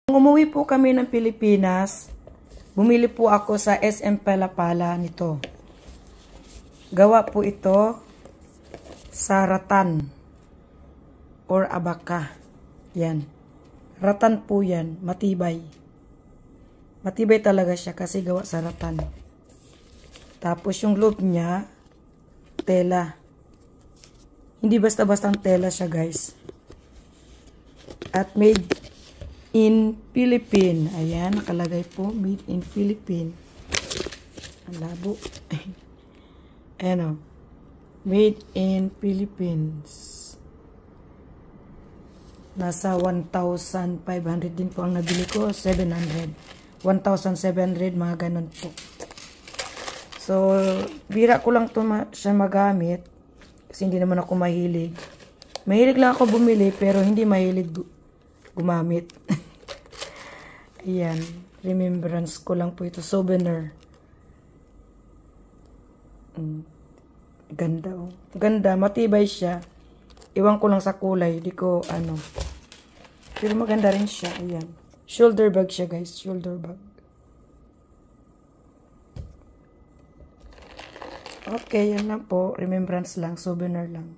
Umuwi po kami ng Pilipinas, bumili po ako sa SM Palapala nito. Gawa po ito sa rattan or abaka. Yan. Rattan po yan. Matibay. Matibay talaga siya kasi gawa sa rattan. Tapos yung loob niya, tela. Hindi basta-bastang tela siya, guys. At made in Philippines. Ayan, nakalagay po, made in Philippines. Ang labo. Ayan o. Made in Philippines. Nasa 1,500 din po ang nabili ko. 700. 1,700, mga ganun po. So, bira ko lang ito siya magamit. Kasi hindi naman ako mahilig. Mahilig lang ako bumili, pero hindi mahilig gumamit. Ayan. Remembrance ko lang po ito. Souvenir. Ganda oh. Ganda. Matibay siya. Iwan ko lang sa kulay. Di ko ano. Pero maganda rin siya. Ayan. Shoulder bag siya, guys. Shoulder bag. Okay. Yan lang po. Remembrance lang. Souvenir lang.